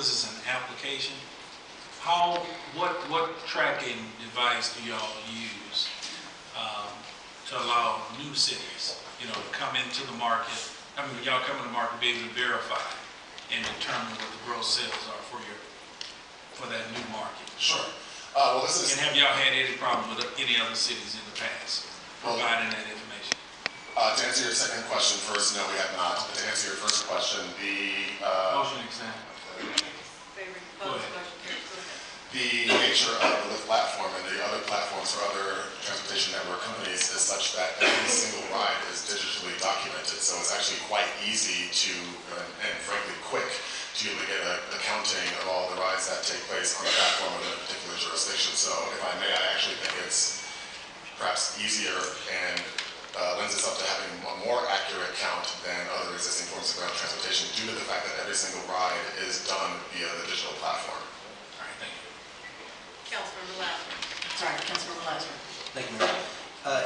this is an application, what tracking device do y'all use to allow new cities, you know, to come into the market? I mean, when y'all come in the market, be able to verify and determine what the gross sales are for that new market. Sure. Well, this is. And have y'all had any problem with any other cities in the past providing that information? To answer your second question first, no, we have not. But to answer your first question, the motion exam. The nature of the Lyft platform and the other platforms for other transportation network companies is such that every single ride is digitally documented. So it's actually quite easy to, and frankly quick, to get an accounting of all the rides that take place on the platform within a particular jurisdiction. So if I may, I actually think it's perhaps easier and lends itself to having a more accurate count than other existing forms of ground transportation due to the fact that every single ride is done via the digital platform. All right, thank you. Councilmember Lassiter. Sorry, Councilmember Lassiter. Thank you, Mayor.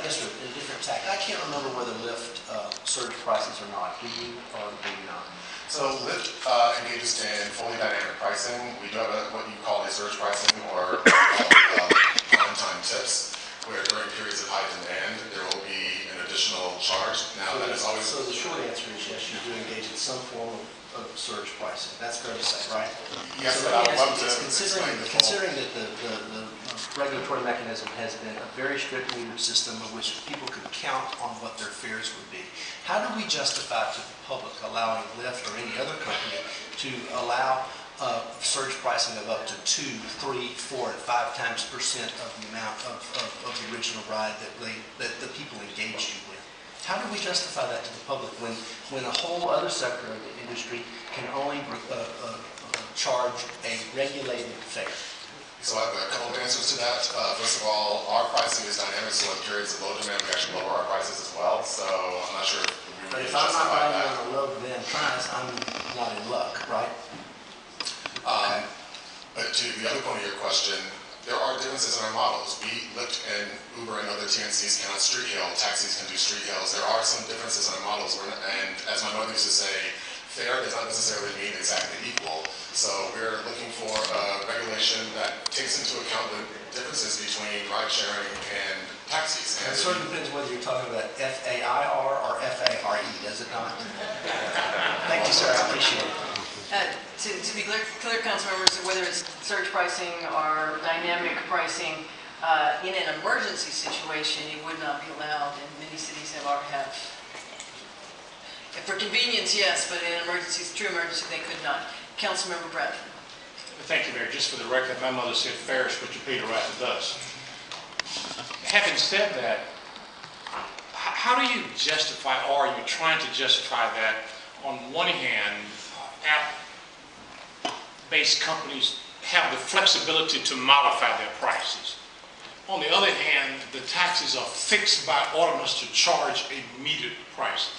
Yes, sir, a different tack. I can't remember whether Lyft surge prices or not. Do you or do you not? So Lyft engages in fully dynamic pricing. We do have what you call a surge pricing or one-time tips, where during periods of high demand, there will be an additional charge. Now, that is always... So the short answer is yes, you do engage in some form of surge pricing. That's fair to say, right? Yes, so but I would love to considering that the regulatory mechanism has been a very strict metered system of which people could count on what their fares would be, how do we justify to the public allowing Lyft or any other company to allow surge pricing of up to 2, 3, 4, and 5 times percent of the amount of the original ride that the people engaged you with? How do we justify that to the public when a whole other sector of the industry can only charge a regulated fare? So I have a couple of answers to that. First of all, our pricing is dynamic, so in periods of low demand, we actually lower our prices as well. So I'm not sure if we But if I'm not riding on a low demand price, I'm not in luck, right? But to the other point of your question, there are differences in our models. We, Lyft and Uber and other TNCs cannot street hail. Taxis can do street hails. There are some differences in our models. And as my mother used to say, fair does not necessarily mean exactly equal. So we're looking for a regulation that takes into account the differences between ride sharing and taxis. And it sort of depends whether you're talking about F-A-I-R or F-A-R-E, does it not? Thank you, sir. I appreciate it. To be clear, council members, whether it's surge pricing or dynamic pricing, in an emergency situation, it would not be allowed, and many cities have. For convenience, yes, but in emergencies, true emergency, they could not. Councilmember Bradford. Thank you, Mayor. Just for the record, my mother said fair is what you pay to ride the bus. Having said that, how do you justify, or are you trying to justify that, on one hand, app-based companies have the flexibility to modify their prices. On the other hand, the taxes are fixed by ordinance to charge a metered price.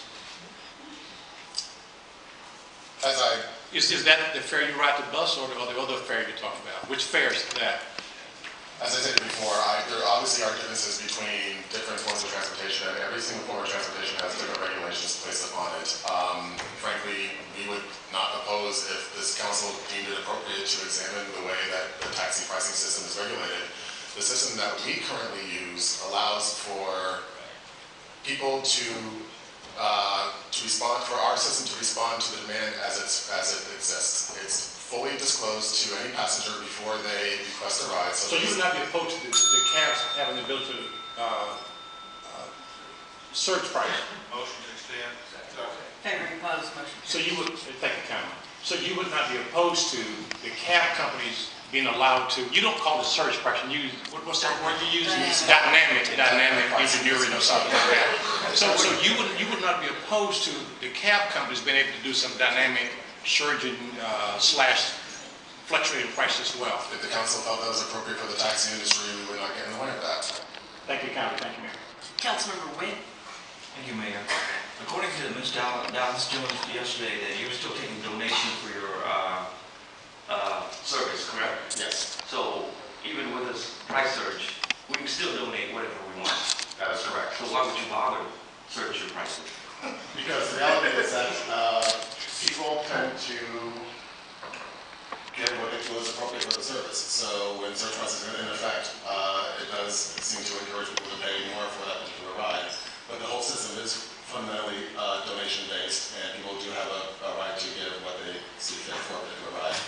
Is that the fare you ride the bus or the other fare you're talking about? Which fare is that? As I said before, there obviously are differences between different forms of transportation, and every single form of transportation has different regulations placed upon it. Frankly, we would not oppose if this council deemed it appropriate to examine the way that the taxi pricing system is regulated. The system that we currently use allows for people to respond, for our system to respond to the demand as it exists. It's fully disclosed to any passenger before they request a ride. So you would not be opposed to the cabs having the ability to surge price? Motion to extend. Favoring opposed, motion. So you would, thank you, Councilman. So you would not be opposed to the cab companies being allowed to, you don't call it surge pricing, you, what's that word you use? Dynamic engineering or something like that. So you would not be opposed to the cab companies being able to do some dynamic surging slash fluctuating price as well. If the council felt that was appropriate for the taxi industry, we would not get in the way of that. Thank you, Councilman. Thank you, Mayor. Councilmember Wynn. Thank you, Mayor. According to Ms. Dallas Jones yesterday, that you were still taking donation for your service, correct? Yes. So even with this price surge, we can still donate whatever we want. That is correct. So why would you bother surge your prices? Because the reality is that people tend to was appropriate for the service. So when surge prices are in effect, it does seem to encourage people to pay more for that particular ride. But the whole system is fundamentally donation-based, and people do have a right to give what they see fit for a particular ride.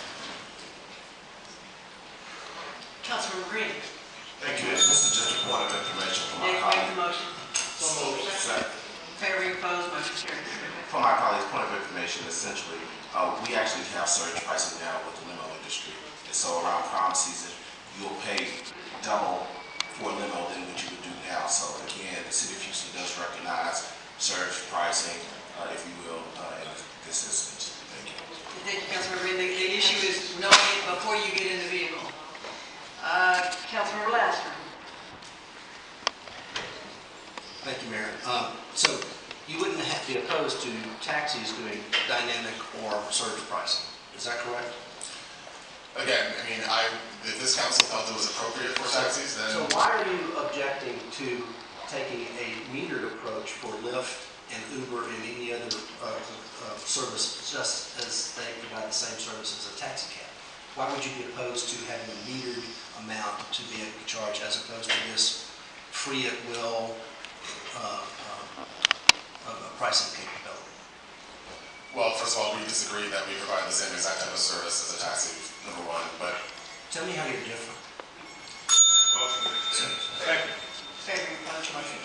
Councilmember Green. Thank you. This is just a point of information for my Make the colleague. motion. Second. Favoring, opposed, motion carries. For my colleague's point of information, essentially, we actually have surge pricing now with the limo industry. And so around prom season, you'll pay double for a limo than what you would do now. So again, the city of Houston does recognize surge pricing, if you will, in this instance. Thank you. Thank you, Councilmember Green. The issue is knowing it before you get in the vehicle. Councilmember Lassiter. Thank you, Mayor. So you wouldn't be opposed to taxis doing dynamic or surge pricing, is that correct? Again, I mean, if this council felt it was appropriate for taxis, then So why are you objecting to taking a metered approach for Lyft and Uber and any other service, just as they provide the same service as a taxi cab? Why would you be opposed to having a metered amount to be able to charge as opposed to this free at will pricing capability? well, first of all, we disagree that we provide the same exact type of service as a taxi, number one, but Tell me how you're different. Motion. Second. Favoring, opposed, motion